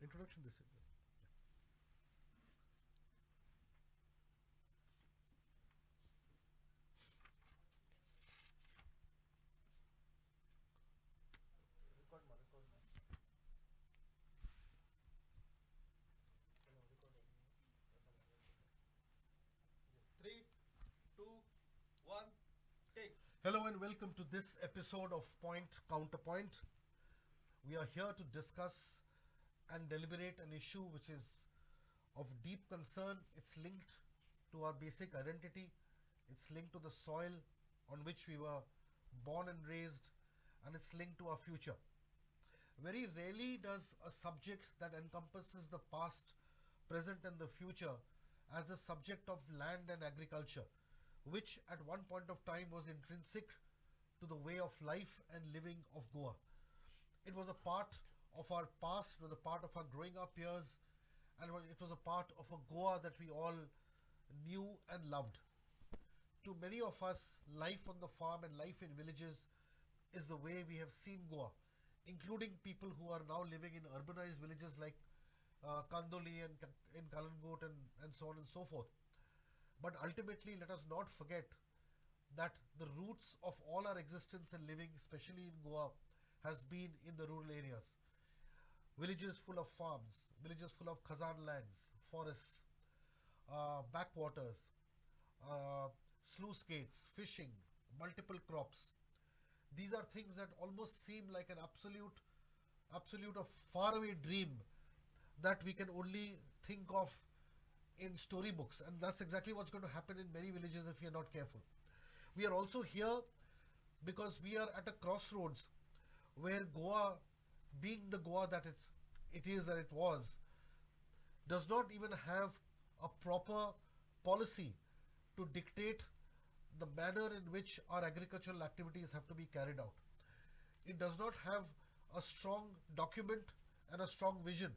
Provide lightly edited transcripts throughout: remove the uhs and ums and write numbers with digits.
Introduction this. Three, two, one, take. Hello and welcome to this episode of Point Counterpoint. We are here to discuss and deliberate an issue which is of deep concern. It's linked to our basic identity. It's linked to the soil on which we were born and raised, and it's linked to our future. Very rarely does a subject that encompasses the past, present, and the future as a subject of land and agriculture, which at one point of time was intrinsic to the way of life and living of Goa. It was a part of our past, it was a part of our growing up years, and it was a part of a Goa that we all knew and loved. To many of us, life on the farm and life in villages is the way we have seen Goa, including people who are now living in urbanized villages like Kandoli and in Kalangot and so on and so forth. But ultimately, let us not forget that the roots of all our existence and living, especially in Goa, has been in the rural areas. Villages full of farms, villages full of khazan lands, forests, backwaters, uh, sluice gates, fishing, multiple crops. These are things that almost seem like an absolute or faraway dream that we can only think of in storybooks, and that's exactly what's going to happen in many villages if we are not careful. We are also here because we are at a crossroads where Goa, being the Goa that it is and it was, does not even have a proper policy to dictate the manner in which our agricultural activities have to be carried out. It does not have a strong document and a strong vision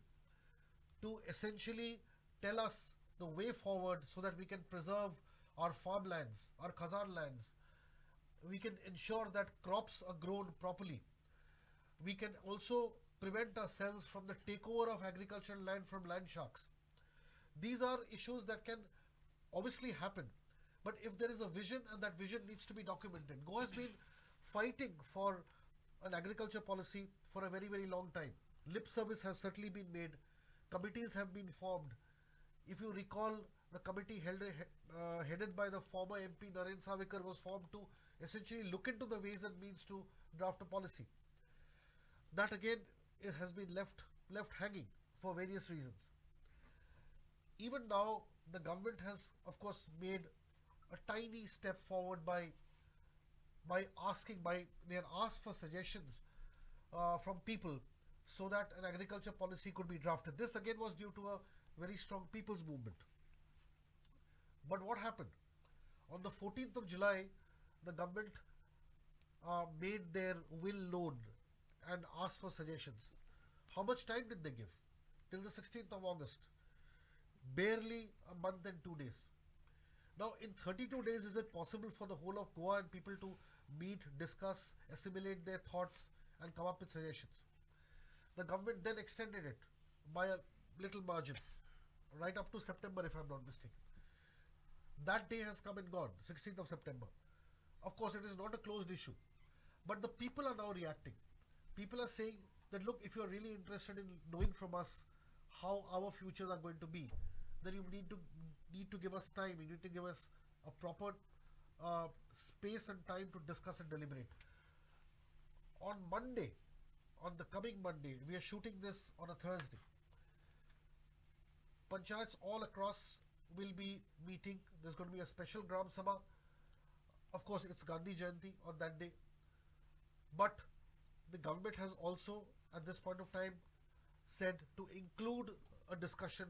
to essentially tell us the way forward so that we can preserve our farmlands, our khazan lands. We can ensure that crops are grown properly. We can also prevent ourselves from the takeover of agricultural land from land sharks. These are issues that can obviously happen, but if there is a vision and that vision needs to be documented. Goa has been fighting for an agriculture policy for a very, very long time. Lip service has certainly been made, committees have been formed. If you recall, the committee headed by the former MP Naren Savikar was formed to essentially look into the ways and means to draft a policy. That again it has been left hanging for various reasons. Even now, the government has, of course, made a tiny step forward by they had asked for suggestions from people so that an agriculture policy could be drafted. This again was due to a very strong people's movement. But what happened? On the 14th of July, the government made their will known and asked for suggestions. How much time did they give? Till the 16th of August. Barely a month and 2 days. Now, in 32 days, is it possible for the whole of Goa and people to meet, discuss, assimilate their thoughts, and come up with suggestions? The government then extended it by a little margin, right up to September, if I'm not mistaken. That day has come and gone, 16th of September. Of course, it is not a closed issue, but the people are now reacting. People are saying that, look, if you're really interested in knowing from us how our futures are going to be, then you need to give us time. You need to give us a proper space and time to discuss and deliberate. On Monday, on the coming Monday, we are shooting this on a Thursday. Panchayats all across will be meeting. There's going to be a special Gram Sabha. Of course, it's Gandhi Jayanti on that day. But the government has also, at this point of time, said to include a discussion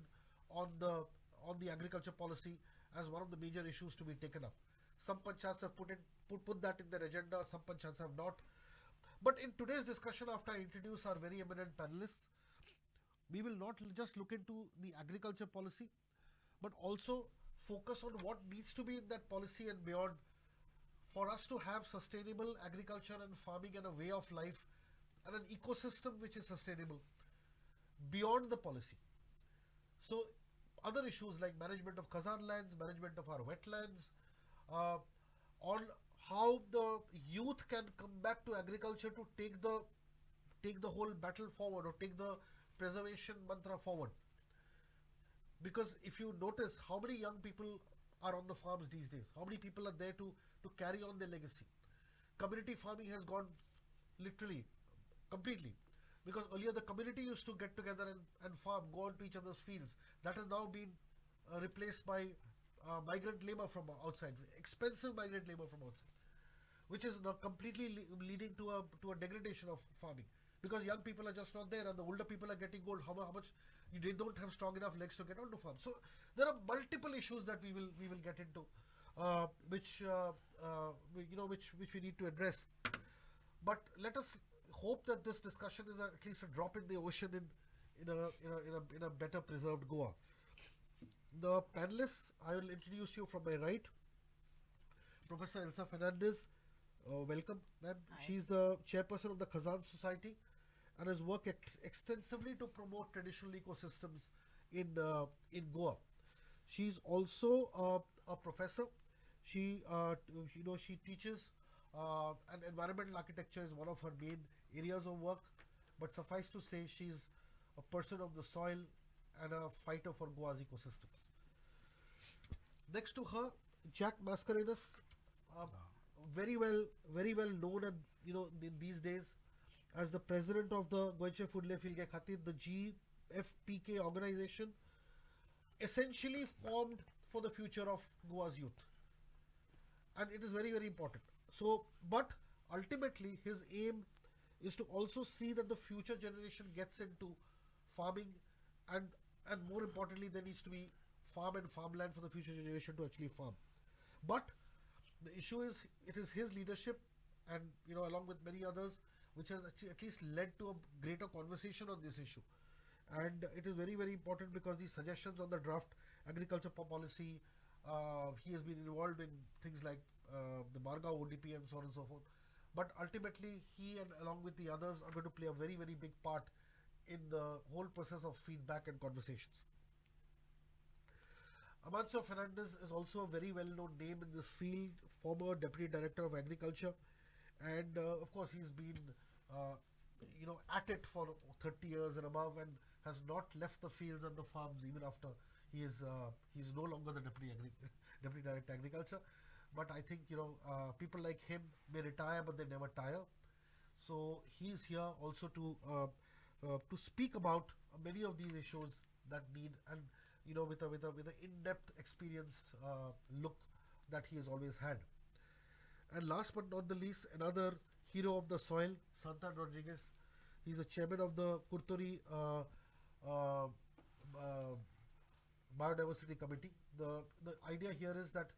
on the agriculture policy as one of the major issues to be taken up. Some panchayats have put that in their agenda, some panchayats have not. But in today's discussion, after I introduce our very eminent panelists, we will not just look into the agriculture policy, but also focus on what needs to be in that policy and beyond for us to have sustainable agriculture and farming and a way of life and an ecosystem which is sustainable. beyond the policy. So other issues like management of Kazan lands, management of our wetlands, uh, on how the youth can come back to agriculture to take the whole battle forward, or take the preservation mantra forward. Because if you notice how many young people are on the farms these days, how many people are there to carry on their legacy. Community farming has gone literally completely, because earlier the community used to get together and farm, go on to each other's fields. That has now been replaced by migrant labor from outside, expensive migrant labor from outside, which is now completely leading to a degradation of farming, because young people are just not there and the older people are getting old. How much they don't have strong enough legs to get onto farm. So there are multiple issues that we will get into, which we need to address. But let us hope that this discussion is at least a drop in the ocean in a better preserved Goa. The panelists, I will introduce you from my right. Professor Elsa Fernandez, welcome, ma'am. Hi. She's the chairperson of the Kazan Society and has worked extensively to promote traditional ecosystems in Goa. She's also a professor. She teaches, and environmental architecture is one of her main areas of work. But suffice to say, she's a person of the soil and a fighter for Goa's ecosystems. Next to her, Jack Mascarenhas, uh, very well known, and in these days as the president of the Goiche Fudle Filge Khatir, the GFPK organization, essentially formed for the future of Goa's youth, and it is very important. So, but ultimately, his aim is to also see that the future generation gets into farming, and more importantly, there needs to be farm and farmland for the future generation to actually farm. But the issue is, it is his leadership, and along with many others, which has actually at least led to a greater conversation on this issue. And it is very important, because these suggestions on the draft agriculture policy, he has been involved in things like the Marga ODP and so on and so forth. But ultimately, he and along with the others are going to play a very big part in the whole process of feedback and conversations. Amancio Fernandez is also a very well-known name in this field, former Deputy Director of Agriculture, and of course he's been at it for 30 years and above, and has not left the fields and the farms even after he is no longer the Deputy Director Agriculture. But I think people like him may retire, but they never tire. So he's here also to speak about many of these issues that need, and with a in-depth experienced look that he has always had. And last but not the least, another hero of the soil, Santan Rodriguez. He's the chairman of the Kurtori Biodiversity Committee. The idea here is that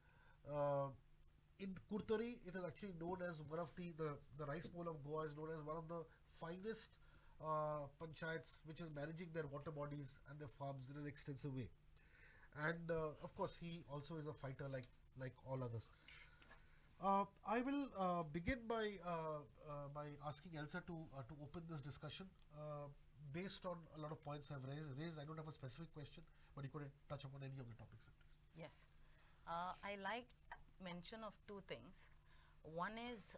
in Kurtori, it is actually known as one of the rice bowl of Goa is known as one of the finest panchayats, which is managing their water bodies and their farms in an extensive way. And of course, he also is a fighter like all others. I will begin by asking Elsa to open this discussion based on a lot of points I've raised. I don't have a specific question, but you could touch upon any of the topics. Yes. I like mention of two things. One is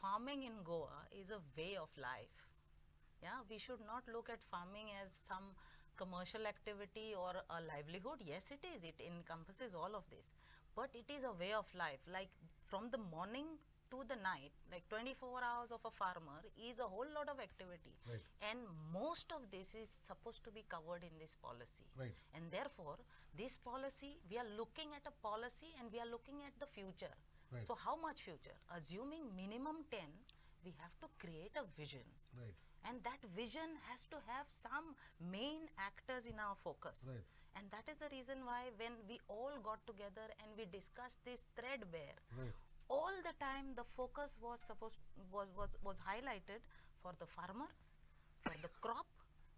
farming in Goa is a way of life. Yeah, we should not look at farming as some commercial activity or a livelihood. Yes, it is. It encompasses all of this. But it is a way of life. Like from the morning to the night, like 24 hours of a farmer is a whole lot of activity. Right. And most of this is supposed to be covered in this policy. Right. And therefore, this policy, we are looking at a policy and we are looking at the future. Right. So how much future? Assuming minimum 10, we have to create a vision. Right. And that vision has to have some main actors in our focus. Right. And that is the reason why when we all got together and we discussed this threadbare, Right. all the time the focus was highlighted for the farmer, for the crop,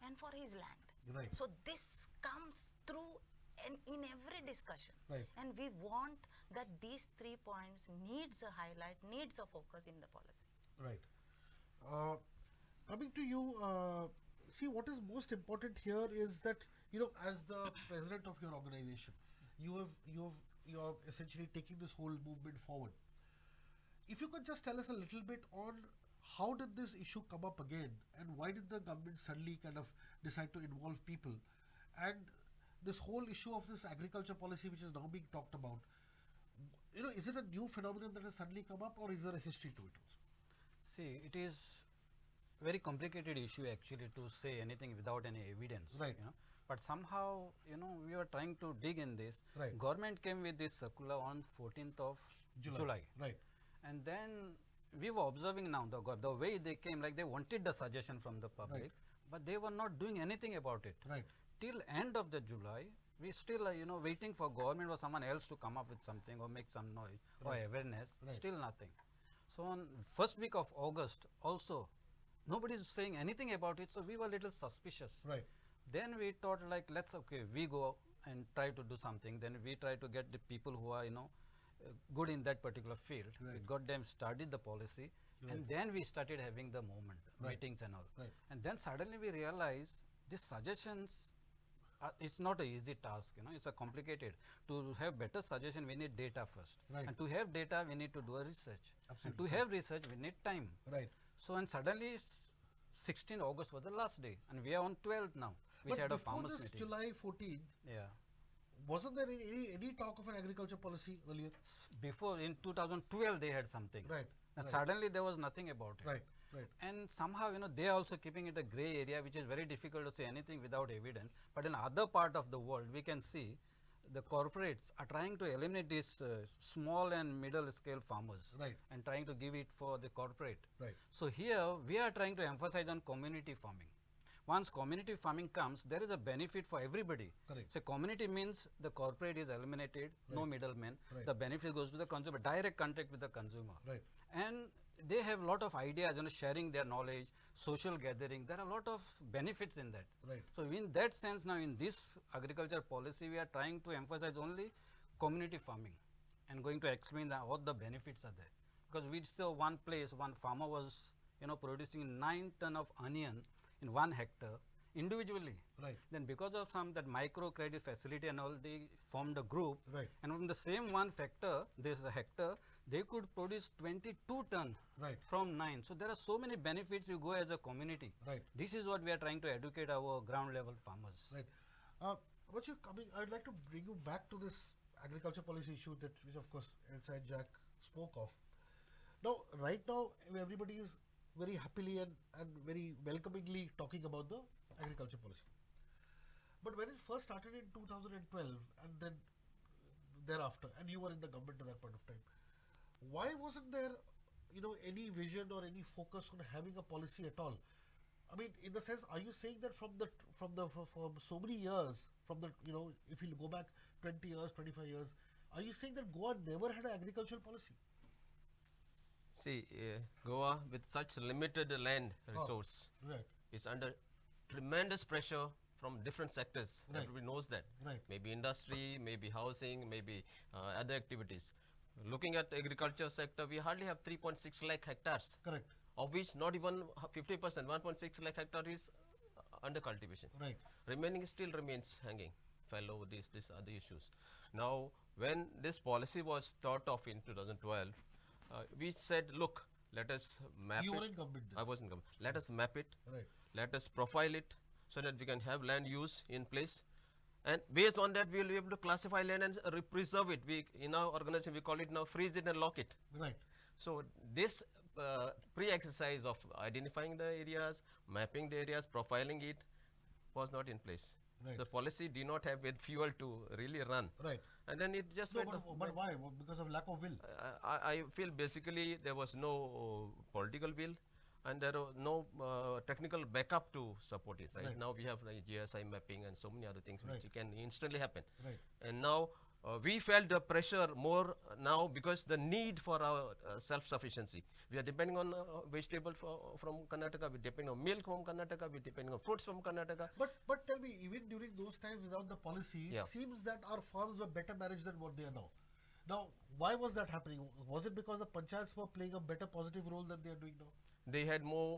and for his land. Right. So this comes through in every discussion. Right. And we want that these 3 points needs a highlight, needs a focus in the policy. Right. Coming to you, see, what is most important here is that, you know, as the president of your organization, you're essentially taking this whole movement forward. If you could just tell us a little bit on how did this issue come up again, and why did the government suddenly kind of decide to involve people, and this whole issue of this agriculture policy which is now being talked about, you know, is it a new phenomenon that has suddenly come up, or is there a history to it also? See, it is very complicated issue actually to say anything without any evidence. Right. You know? But somehow, you know, we were trying to dig in this. Right. Government came with this circular on 14th of July. Right. And then we were observing now the way they came, like they wanted the suggestion from the public, Right. but they were not doing anything about it. Right. Till end of the July, we still you know, waiting for government or someone else to come up with something or make some noise or awareness. Right. Still nothing. So on first week of August also, nobody is saying anything about it. So we were a little suspicious. Right. Then we thought like, let's we go and try to do something. Then we try to get the people who are, you know, good in that particular field. Right. We got them studied the policy, Right. and then we started having the movement, Right. meetings and all. Right. And then suddenly we realized these suggestions, it's not an easy task, you know, it's a complicated. To have better suggestion, we need data first. Right. And to have data, we need to do a research. Absolutely. And to have research, we need time. Right. So, and suddenly 16 August was the last day, and we are on 12th now, which But had a before farmers this meeting. July 14th, Yeah. wasn't there any talk of an agriculture policy earlier? Before in 2012 they had something. Right. And right. suddenly there was nothing about it. Right. Right. And somehow, you know, they are also keeping it a gray area, which is very difficult to say anything without evidence. But in other part of the world, we can see the corporates are trying to eliminate these small and middle scale farmers. Right. And trying to give it for the corporate. Right. So here we are trying to emphasize on community farming. Once community farming comes, there is a benefit for everybody. Correct. So community means the corporate is eliminated, no middlemen. Right. The benefit goes to the consumer, direct contact with the consumer. Right. And they have a lot of ideas, you know, sharing their knowledge, social gathering. There are a lot of benefits in that. Right. So in that sense, now in this agriculture policy, we are trying to emphasize only community farming and going to explain what the benefits are there. Because we saw one place, one farmer was, you know, producing 9 ton of onion in 1 hectare individually. Right. Then because of some that micro credit facility and all, they formed a group. Right. And from the same 1 hectare, they could produce 22 ton Right. from 9. So there are so many benefits you go as a community. Right. This is what we are trying to educate our ground level farmers. Right. But you coming, I'd like to bring you back to this agriculture policy issue which of course Elsa and Jack spoke of. Now, right now, everybody is very happily and very welcomingly talking about the agriculture policy. But when it first started in 2012 and then thereafter, and you were in the government at that point of time, why wasn't there, you know, any vision or any focus on having a policy at all? I mean, in the sense, are you saying that from so many years, from the, you know, if you go back 20 years, 25 years, are you saying that Goa never had an agricultural policy? See, Goa with such limited land resource Right. is under tremendous pressure from different sectors. Right. Everybody knows that. Right. Maybe industry, maybe housing, maybe other activities. Looking at agriculture sector, we hardly have 3.6 lakh hectares, Correct. of which not even 50%, 1.6 lakh hectare is under cultivation. Right. Remaining still remains hanging, fallow, these other issues. Now, when this policy was thought of in 2012, we said, look, let us map You it. were in government then. I was in government. Let us map it. Right. Let us profile it so that we can have land use in place. And based on that, we will be able to classify land and preserve it. We, in our organization, we call it now freeze it and lock it. Right. So this pre-exercise of identifying the areas, mapping the areas, profiling it was not in place. Right. The policy did not have with fuel to really run. Right. And then it just No, went. but why? Well, because of lack of will. I feel basically there was no political will and there was no technical backup to support it. Right, Right. now we have like GSI mapping and so many other things Right. which can instantly happen. Right. And now we felt the pressure more now because the need for our self-sufficiency. We are depending on vegetable from Karnataka, we depend on milk from Karnataka, we depending on fruits from Karnataka. But tell me, even during those times without the policy, Yeah. it seems that our farms were better managed than what they are now. Now, why was that happening? Was it because the panchayats were playing a better positive role than they are doing now? They had more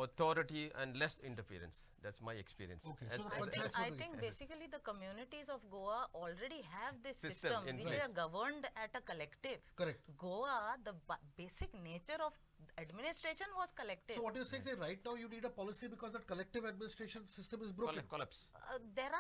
authority and less interference. That's my experience. Okay, As- so the I as- think, panchayats were I doing think it. basically the communities of Goa already have this System system in which place. are governed at a collective. Correct. Goa, the basic nature of administration was collective. So what you're saying is right now you need a policy because that collective administration system is broken. collapse. There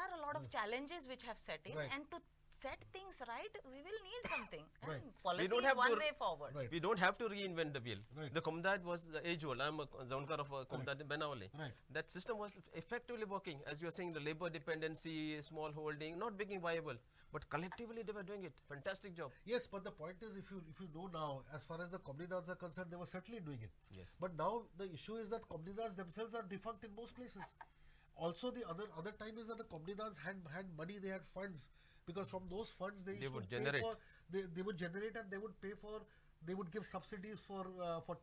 are a lot of challenges which have set in, Right. and to set things right, we will need something. Right. And policy don't is have one to- way forward. Right. We don't have to reinvent the wheel. Right. The Komdad was the age old. I'm a Zaunkar of Komdad in Benawale. Right. That system was effectively working. As you are saying, the labor dependency, small holding, not being viable. But collectively they were doing it. Fantastic job. Yes, but the point is, if you know now, as far as the comunidades are concerned, they were certainly doing it. Yes. But now the issue is that comunidades themselves are defunct in most places. Also, the other time is that the comunidades had money, they had funds, because from those funds they used would to pay generate. for, they would generate, and they would pay for, they would give subsidies for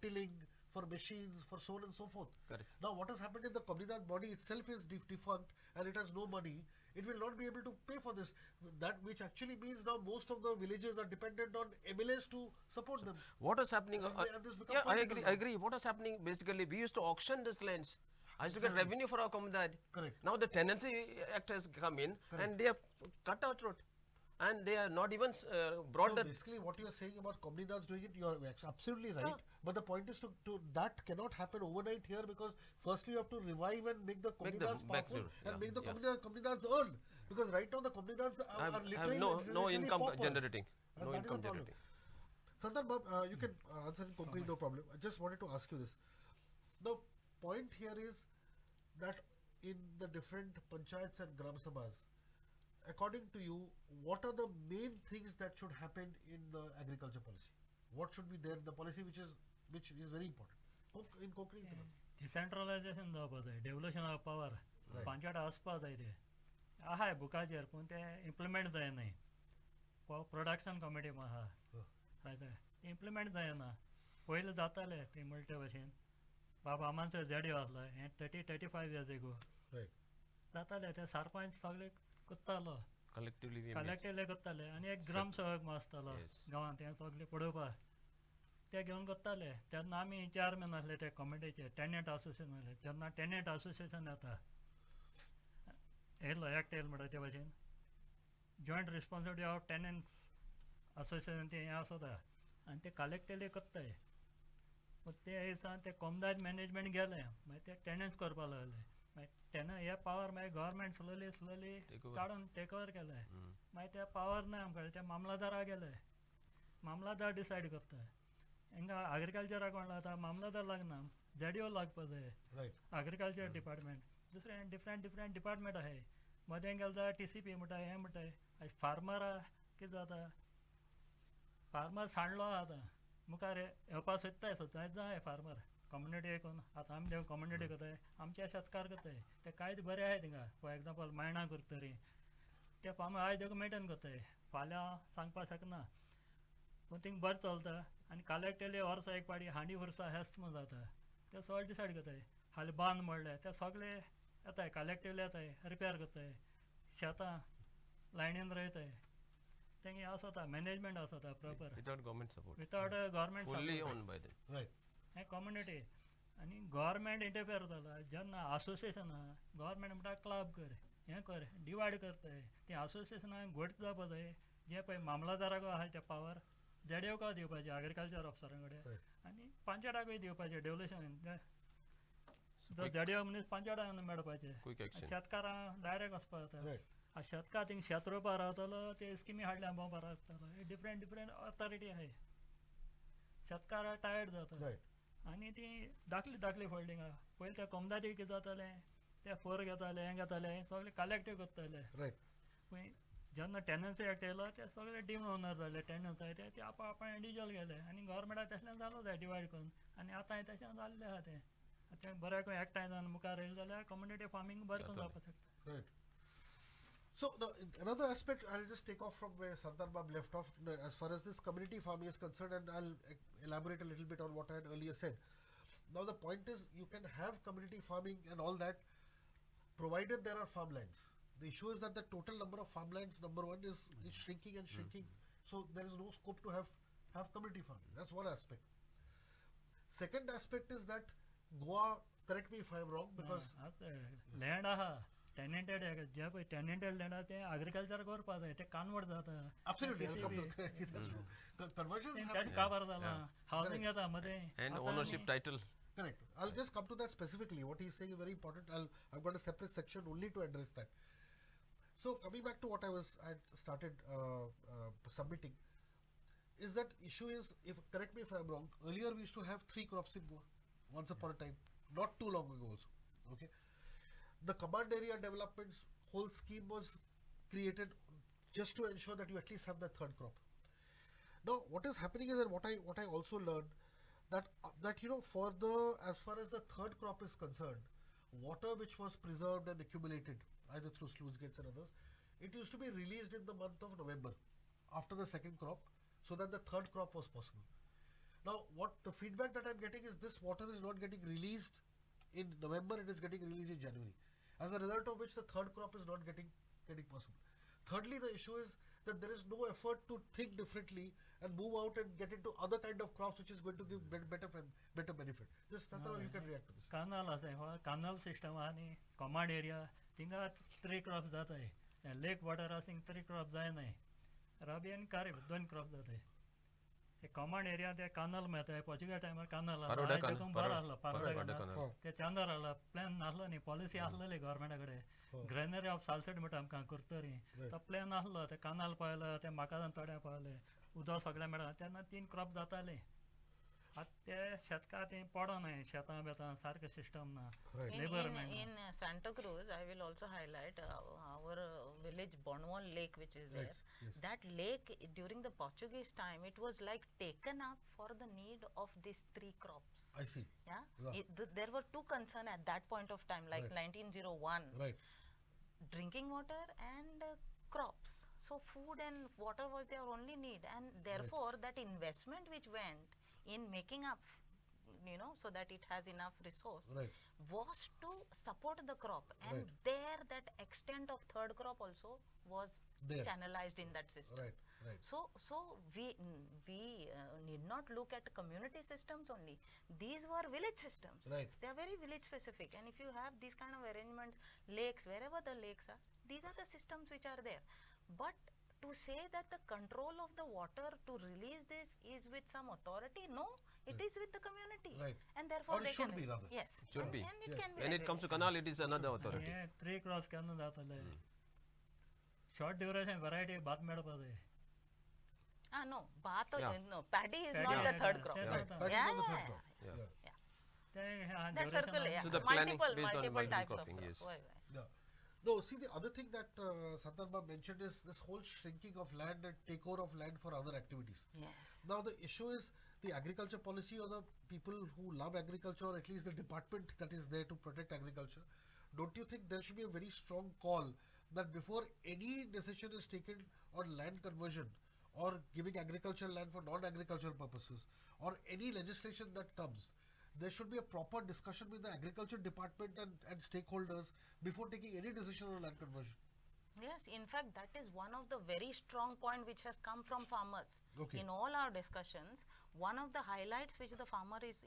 tilling, for machines, for so on and so forth. Correct. Now, what has happened in the comunidad body itself is defunct, and it has no money. It will not be able to pay for this. That which actually means now most of the villages are dependent on MLAs to support them. What was happening? And this become Yeah, I political agree. now. I agree. What was happening? Basically, we used to auction these lands. I used to get revenue for our Komdad. Correct. Now the Tenancy Act has come in, and they have cut out road, and they are not even brought So the. basically, what you are saying about comunidades doing it, you are absolutely right. Yeah. But the point is to that cannot happen overnight here, because firstly you have to revive and make the Make them comunidades back powerful to- and yeah, make the yeah. comunidades earn. Because right now the comunidades are have literally no literally income paupers. generating. And No that is income the problem. generating. Santar Bab, you can answer in concrete, no problem. I just wanted to ask you this. The point here is that in the different panchayats and gram sabhas, according to you, what are the main things that should happen in the agriculture policy? What should be there in the policy which is very important? In concrete terms. Decentralisation जावपा जाय devolution of power Right. Panchayat आसपा जाय ते आहाय बुकाचेर पूण ते implement जायनाय production committee आहा कळटा इम्प्लिमेंट जायना पयलीं जाताले ती म्हणटे भशेन बाबा आमांचो जेडिओ आसलो हे 35 years ago Right. जाताले ते सरपंच सगळे करतालो Collectively, we कलेक्टिवले करताले आनी एक ग्राम सेवक आसतालो Yes. गांवांत हे सगळे पळोवपा ते घेवन करताले तेन्ना आमी चेअरमॅन आसले ते कमिटीचे टेनंट असोसिएशन आसले जेन्ना टेनंट असोसिएशन येता येयलो एकटे येयलो म्हणटा ते भाशेन joint responsibility of tenants association ते हें आसता आनी ते कलेक्टिवली करताय पूण ते दिसान ते कोमदाद मॅनेजमेंट गेले मागीर ते टेनंट्स करपा लागले मागीर तेन्ना हे पावर मागीर गव्हर्मेंट स्लोली Take over. काडून टेक ओवर केले मागीर ते पावर ना आमकां ते मामलादारा गेले मामलादार डिसायड करता हिंगा एग्रीकल्चराक कोण लागता मामलादार लागना जेडिओ लागपा जाय Right. एग्रीकल्चर डिपार्टमेंट दुसरे डिफरंट डिपार्टमेंट आहाय मदें गेले जाल्यार TCP म्हणटा हें म्हणटाय फार्मरा कितें जाता फार्मर सांडलो आतां मुखार येवपा सोदताय सोदताय जाय फार्मर कम्युनिटी कोण आतां आमी देव कम्युनिटी करताय आमचे शेतकार करताय ते कांयच बरें आहाय थिंगा फॉर एग्जाम्पल मायणां करता तरी ते फार्मर आयज देव मेंटेन करताय फाल्यां सांगपा शकना पूण थिंग बरें चलता आनी कलेक्टिवली वर्सा एक पाटी हांडी वर्सा हेस्त म्हूण जाता ते सगळे डिसायड करताय हालीं बांद म्हणलें ते सगळे येताय कलेक्टिवली येताय रिपेर करताय शेतां लायनीन रोयताय तेंगे आसता मॅनेजमेंट आसता proper without government support. Without government Fully owned by them. Right. हें कम्युनिटी आनी गव्हर्मेंट इंटरफियर जाला जेन्ना असोसिएशन आहा गव्हर्मेंट म्हणटा क्लब कर हें कर डिवायड करताय ती असोसिएशनाक घोट जावपा जाय जे पळय मामलादाराक आहा ते पावर जेडिओका दिवपाचे एग्रीकल्चर ऑफिसरां कडेन आनी पंचायताकूय दिवपाचे डेवल्यूशन जो जेडिओ मनीस पंचायतान मेळपाचे Quick action. शेतकारां डायरेक्ट वचपा जाता Right. आ शेतकार थिंग शेत रोवपा रावतलो ते स्किमी हाडल्या भोंवपा रावतलो डिफरंट ऑथॉरिटी आहाय शेतकार टायर्ड जाता Right. आनी ती धाकली फोल्डिंग आहा पयलीं ते कोमदादी कितें जातालें ते फोर घेताले हें घेताले सगळे कलेक्टीव करताले Right. पूण जेन्ना टेनन्सी एक्ट येयलो ते सगळे डीम ओनर जाले टेनन्स आहाय ते आपण इंडिविज्युअल गेले आनी गव्हर्मेंटाक तशें जालो जाय डिवायड करून आनी आतां तशें जाल्लें आहा तें बरें करून एकठांय जावन मुखार येयलें जाल्यार कम्युनिटी फार्मींग बरें करून जावपाक शकता Right. So another aspect, I'll just take off from where Santar Bab left off as far as this community farming is concerned, and I'll elaborate a little bit on what I had earlier said. Now the point is, you can have community farming and all that, provided there are farmlands. The issue is that the total number of farmlands, number one, is shrinking and shrinking So there is no scope to have community farming. That's one aspect. Second aspect is that Goa, correct me if I am wrong, because land आहा टेनंटेड आहे जे पळय टेनंटेड land आहा ते agriculture करपा जाय ते convert जाता absolutely, I'll come to that's true. Conversions तें happen. काबार जाला हावसिंग येता मदें And आतां ownership आमी- title. Correct. I'll just come to that specifically. What he's saying is very important. I've got a separate section only to address that. So coming back to what I had started submitting, is that issue is, if correct me if I'm wrong, earlier we used to have 3 crops in Goa, once upon a time, not too long ago also. Okay, the command area development's whole scheme was created just to ensure that you at least have the third crop. Now, what is happening is that what I also learned that you know, for the as far as the third crop is concerned, water which was preserved and accumulated either through sluice gates and others, it used to be released in the month of November after the second crop, so that the third crop was possible. Now, what the feedback that I'm getting is this water is not getting released in November; it is getting released in January. As a result of which, the third crop is not getting possible. Thirdly, the issue is that there is no effort to think differently and move out and get into other kind of crops which is going to give better benefit. Just Satara, you can react to this. कानाल आसा हो कानाल system आहा न्ही command area थिंगा 3 crops जाताय lake water आहा thing 3 crops जायनाय रबी आनी kharif 2 crops जाताय ते कमांड एरिया ते कानाल मेळताय पोर्चुगेज टायमार कानाल Paroda आहा canal, बरो आसलो Paroda पारोडा canal. कानाल ते चांदर आसलो प्लॅन नासलो न्ही पॉलिसी आसलेली गव्हर्मेंटा कडेन ग्रेनरी ऑफ सालसेट म्हणटा आमकां करतरी तो प्लॅन आसलो ते कानाल पळयलो ते म्हाका थोड्या पळयले उदक सगळें मेळ्ळां तेन्ना 3 क्रॉप जाताले आतां ते शेतकार तें पडोनाय शेतां बेतां सारकें सिस्टम ना Right. Labour In Santa Cruz, I will also highlight our village Bonwall Lake, which is there. Yes. That lake during the Portuguese time, it was like taken up for the need of these 3 crops. I see. Yeah, Yeah. there were 2 concerns at that point of time, like Right. 1901, Right. drinking water and crops. So food and water was their only need, and therefore that investment which went in making up, you know, so that it has enough resource, Right. was to support the crop, and Right. there that extent of third crop also was There. channelized in that system. Right. Right. So we need not look at community systems only. These were village systems. Right. They are very village specific, and if you have this kind of arrangement, lakes, wherever the lakes are, these are the systems which are there. But to say that the control of the water to release this is with some authority, no, it is with the community. Right. And therefore Or it they should can be rather. Yes. Should and, be. And it Yes. can be. When it comes to canal, it is another authority. हे 3 crops केन्ना जातले short duration variety भात मेळपा जाय No, bath, Yeah. no, paddy is Paddy, not the yeah, third yeah, crop. yeah. Right. That is Yeah, not the third yeah, crop. yeah. Yeah. Yeah. ते That duration circle, आहे. yeah. So the planning multiple, based on multiple multiple types cropping, of yes. crops. Yeah. No, see, the other thing that Sandarma mentioned is this whole shrinking of land and takeover of land for other activities. Yes. Now, the issue is the agriculture policy, or the people who love agriculture, or at least the department that is there to protect agriculture. Don't you think there should be a very strong call that before any decision is taken on land conversion or giving agricultural land for non-agricultural purposes, or any legislation that comes, there should be a proper discussion with the agriculture department and stakeholders before taking any decision on land conversion? Yes, in fact, that is one of the very strong point which has come from farmers. Okay. In all our discussions, one of the highlights which the farmer is,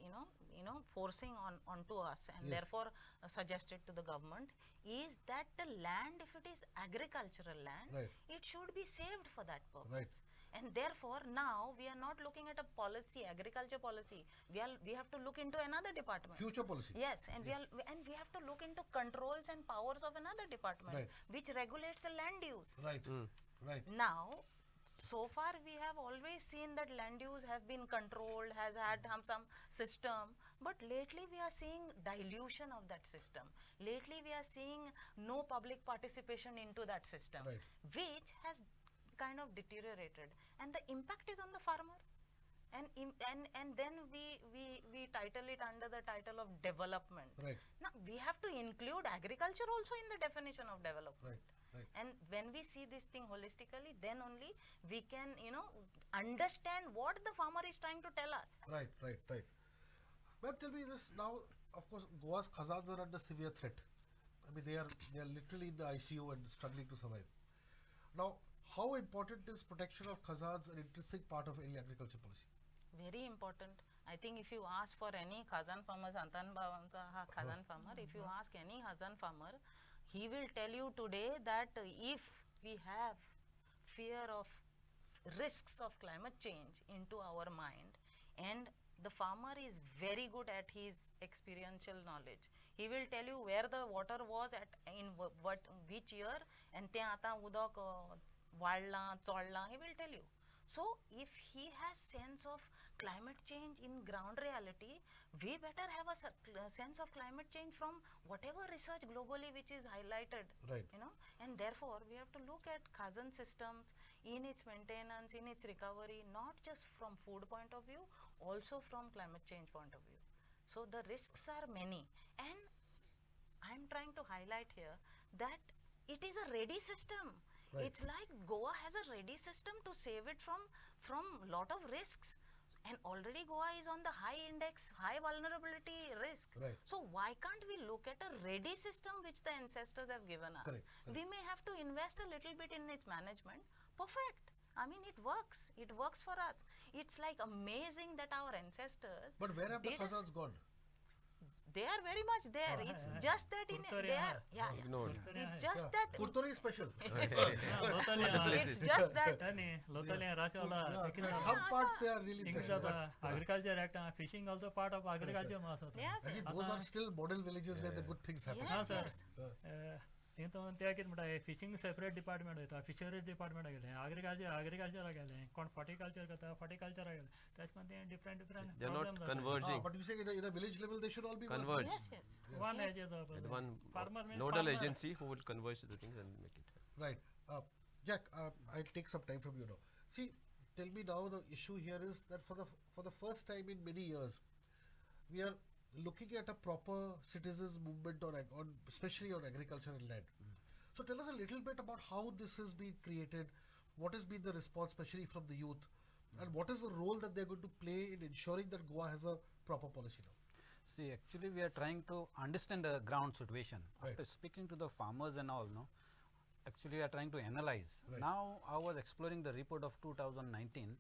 forcing onto us, and Yes. therefore suggested to the government, is that the land, if it is agricultural land, Right. it should be saved for that purpose. Right. And therefore, now we are not looking at a policy, agriculture policy. We have to look into another department. Future policy. Yes, and we have to look into controls and powers of another department, Right. which regulates the land use. Right. Right. Now, so far we have always seen that land use have been controlled, has had some system, but lately we are seeing dilution of that system. Lately we are seeing no public participation into that system, Right. which has kind of deteriorated, and the impact is on the farmer. And then we title it under the title of development. Right. Now we have to include agriculture also in the definition of development. Right. Right. And when we see this thing holistically, then only we can, understand what the farmer is trying to tell us. Right, right, right. Ma'am, tell me this now. Of course, Goa's khazans are under severe threat. I mean, they are literally in the ICU and struggling to survive. Now, How important is protection of khazans an intrinsic part of any agriculture policy? Very important. I think if you ask for any Khazan farmer, Santan Bhavancha ha Khazan farmer, if you ask any Khazan farmer, he will tell you today that if we have fear of risks of climate change into our mind, and the farmer is very good at his experiential knowledge, he will tell you where the water was at in what which year, and ते आता उदक वाढला चोडला, he will tell you. So if he has sense of climate change in ground reality, we better have a sense of climate change from whatever research globally which is highlighted. Right. You know, and therefore we have to look at Khazan systems in its maintenance, in its recovery, not just from food point of view, also from climate change point of view. So the risks are many, and I am trying to highlight here that it is a ready system. Right. It's like Goa has a ready system to save it from lot of risks, and already Goa is on the high index, high vulnerability risk. Right. So why can't we look at a ready system which the ancestors have given us? Correct. We may have to invest a little bit in its management. Perfect. I mean, it works. It works for us. It's like amazing that our ancestors. But where have the did- khazans gone? They are very much there. It's just that in Kurtori they are. hai. Yeah. Ignored. It's just that. Kurtori is special. It's just that. Tani locally Rajala At some parts they are really English special. the agriculture act fishing also part of agriculture mas होता Yes. I think those are still model villages where the good things happen. Yes. sir. Yes. ते तो त्या कित म्हणटा fishing separate department वयता fisheries department गेले agriculture गेले कोण horticulture करता horticulture गेले त्याच मध्ये different They are not problem converging. But you say in a village level they should all be one. Converge. Yes. Yes. one Yes. edge of And one farmer means nodal farmer. agency who will converge the things and make it. Right. Jack, I'll take some time from you now. See, tell me now, the issue here is that for the first time in many years, we are looking at a proper citizens movement on especially on agriculture and land. So tell us a little bit about how this has been created, what has been the response, especially from the youth, and what is the role that they're going to play in ensuring that Goa has a proper policy now. See, actually, we are trying to understand the ground situation. Right. After speaking to the farmers and all, no, actually, we are trying to analyze. Right. Now, I was exploring the report of 2019.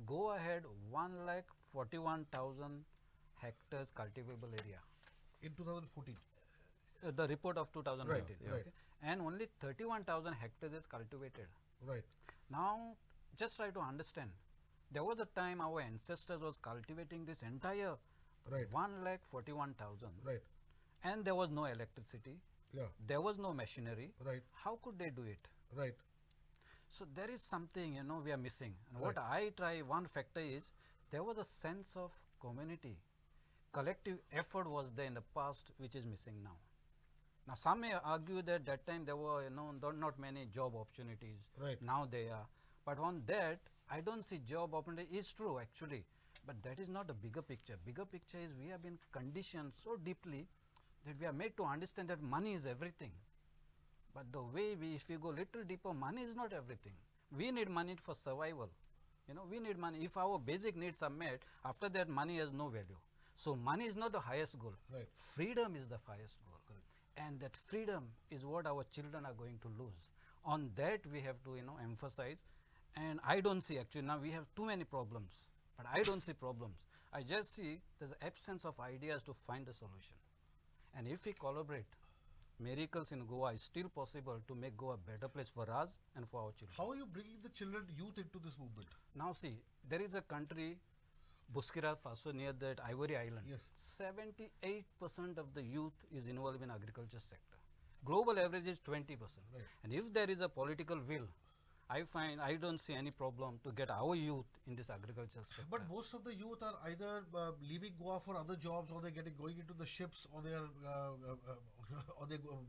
Goa had 1,41,000 hectares cultivable area. In 2014. The report of 2019. Right. Okay? And only 31,000 hectares is cultivated. Right. Now, just try to understand. There was a time our ancestors was cultivating this entire Right. 1,41,000. Right. And there was no electricity. Yeah. There was no machinery. Right. How could they do it? Right. So there is something, we are missing. And Right. what I try, one factor is there was a sense of community. Collective effort was there in the past, which is missing now. Now, some may argue that that time there were, not many job opportunities. Right. Now they are. But on that, I don't see job opportunity. It's true, actually. But that is not the bigger picture. Bigger picture is we have been conditioned so deeply that we are made to understand that money is everything. But the way if we go little deeper, money is not everything. We need money for survival. We need money. If our basic needs are met, after that money has no value. So money is not the highest goal. Right. Freedom is the highest goal. And that freedom is what our children are going to lose. On that we have to, emphasize. And I don't see, actually, now we have too many problems. But I don't see problems. I just see there's absence of ideas to find the solution. And if we collaborate, miracles in Goa is still possible to make Goa a better place for us and for our children. How are you bringing the children, youth into this movement? Now see, there is a country, Burkina Faso, near that Ivory Island. Yes. 78% of the youth is involved in agriculture sector. Global average is 20%. Right. And if there is a political will, I don't see any problem to get our youth in this agriculture sector. But most of the youth are either leaving Goa for other jobs, or they're going into the ships, or they're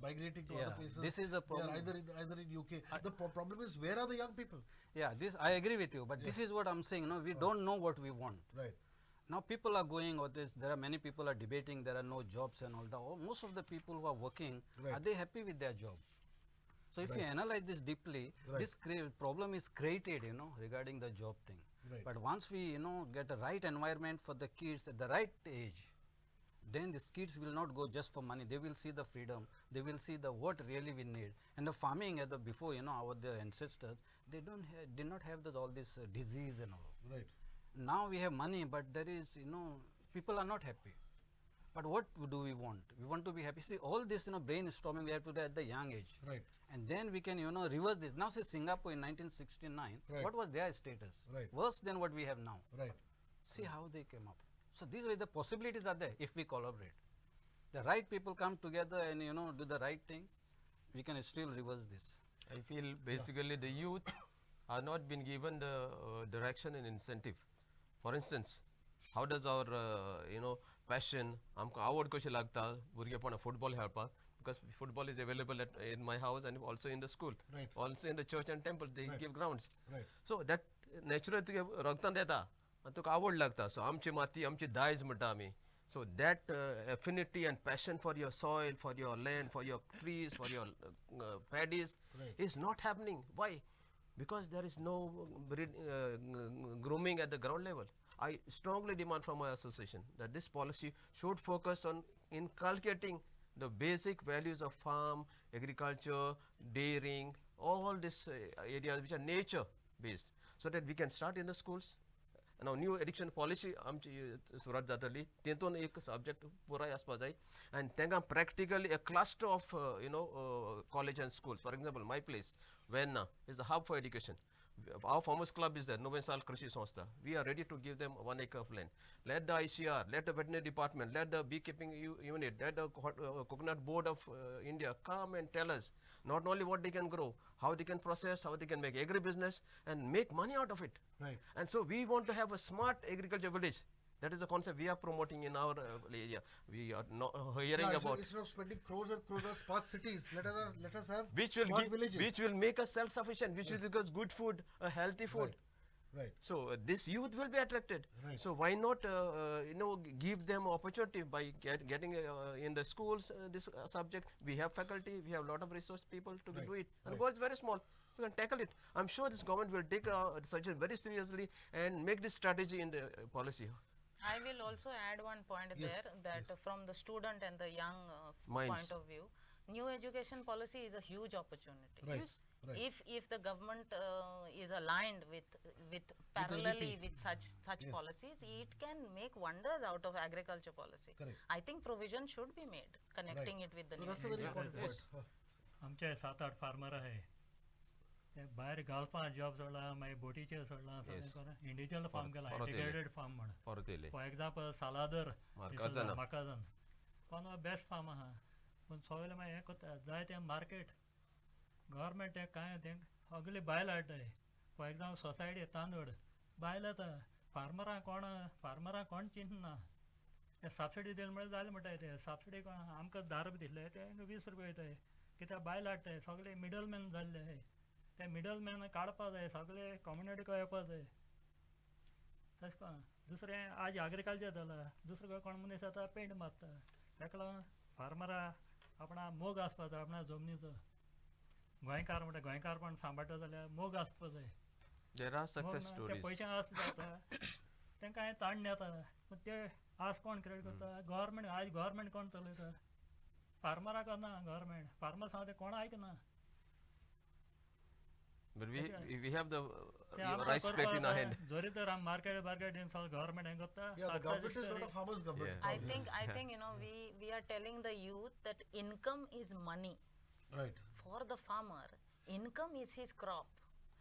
migrating to other places. this is the problem. They are either in UK. The problem is, where are the young people? Yeah, this I agree with you, but this is what I'm saying. We don't know what we want. Right. Now people are going or this. There are many people are debating. There are no jobs and all that. Most of the people who are working, Right. are they happy with their job? So if you analyze this deeply, Right. this problem is created, regarding the job thing. Right. But once we, get the right environment for the kids at the right age, then these kids will not go just for money. They will see the freedom. They will see the what really we need. And the farming at the before, our the ancestors, they did not have all this disease and all. Right. Now we have money, but there is, people are not happy. But what do we want? We want to be happy. See, all this, brainstorming we have to do at the young age. Right. And then we can, reverse this. Now, say Singapore in 1969, Right. what was their status? Right. Worse than what we have now. Right. See how they came up. So these way the possibilities are there if we collaborate. The right people come together and do the right thing, we can still reverse this. I feel basically the youth are not been given the direction and incentive. For instance, how does our passion आमकां आवड कशी लागता भुरगेपणा football खेळपाक because football is available in my house and also in the school, Right. also in the church and temple they Right. give grounds. Right. So that naturally तुगे रगतान येता आनी तुका आवड लागता. So आमची माती आमची दायज म्हणटा आमी. So that affinity and passion for your soil, for your land, for your trees, for your paddies Right. is not happening. Why? Because there is no grooming at the ground level. I strongly demand from my association that this policy should focus on inculcating the basic values of farm, agriculture, dairying, all these areas which are nature based, so that we can start in the schools. Now new education policy आमची सुरत जातली तेतून एक subject पुराय आसपा जाय and तांकां practically a cluster of college and schools. For example, my place Vienna is a hub for education. Our farmers club is there, Novensal Krishi Sanstha. We are ready to give them 1 acre of land. Let the ICR, let the veterinary department, let the beekeeping unit, let the coconut board of India come and tell us not only what they can grow, how they can process, how they can make agribusiness and make money out of it. Right. And so we want to have a smart agriculture village. That is the concept we are promoting in our area. We are not hearing Yeah, about instead of spending crores and crores on smart cities, let us have which will smart give, villages. which will make us self-sufficient, which will give us good food, a healthy food. Right. So this youth will be attracted. Right. So why not, give them opportunity by getting in the schools this subject. We have faculty, we have a lot of resource people to Right. do it. And Right. goal is very small. You can tackle it. I'm sure this government will take such very seriously and make this strategy in the policy. I will also add one point Yes, there that from the student and the young Minds. point of view, new education policy is a huge opportunity. Right. Yes. Right. If the government is aligned with parallelly NEP. with such Yes. policies, it can make wonders out of agriculture policy. Correct. I think provision should be made connecting Right. it with the No, new that's a very education. important Yes. point. आमचे 7-8 farmer आहे ते भायर गावपा job सोडला मागीर बोटीचेर सोडला Yes. Individual farm केला परत येयले. इंटिग्रेटेड फार्म म्हण परत येयले. For example सालादर मार्काजाना. माकाजान कोण बेस्ट फार्म आहा पूण सगळे मागीर हें कोत्ता जाय तें मार्केट गव्हर्मेंट हें कांय तें सगळे बायल हाडटाय फॉर एग्जाम्पल सोसायटी तांदूळ बायल येता फार्मरां कोण चिंतना ते सबसिडी दिली म्हळ्यार जालें म्हणटाय ते सबसिडी आमकां 10 रुपया दिले ते 20 रुपया वयताय कित्याक बायल हाडटाय सगळे मिडल मॅन जाल्ले ते मिडल मॅन काडपा जाय सगळे कम्युनिटीक येवपा जाय तशें करून दुसरें आज एग्रिकल्चर जाला दुसरो कोण मनीस येता पेंट मारता ताका लागून फार्मरां आपणा मोग आसपा जाय आपणा जमनीचो गोंयकार म्हणटा गोंयकारपण सांबाळटा जाल्यार मोग आसपा जाय There are मोग success ना, ते stories. पयशे आस जाता तांकां हें ताण येता पूण ते आस कोण क्रिएट करता गव्हर्मेंट आज गव्हर्मेंट कोण चलयता फार्मराक ना गव्हर्मेंट फार्मर सांगता कोण आयकना But we have the ते आमकां rice plate in our hand. करपा जोरी तर आम मार्केट दिन सगळें गव्हर्मेंट हें करता Yeah, the government is not a farmer's government. Yeah. I think we are telling the youth that income is money. Right. For the farmer, income is his crop.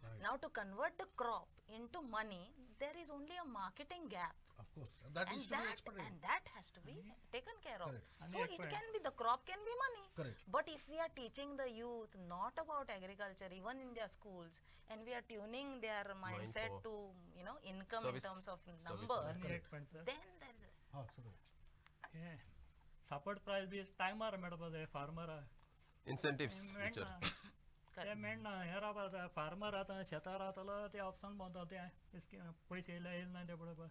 Right. Now to convert the crop into money, there is only a marketing gap. Of course. And that needs to be expanded. And that has to be taken care of. Correct. And So it expand. can be, the crop can be money. Correct. But if we are teaching the youth not about agriculture, even in their schools, and we are tuning their mindset for to, income service- in terms of service numbers, आनी एक point sir then there is a, So that. हें support प्रायस B टायमार मेळपा जाय फार्मराक Incentives which मेळना are ते मेळना हें रावपा जाय फार्मर आतां शेतां रावतलो ते ऑप्शन पावता ते पयशे येयले ना ते पळोवपा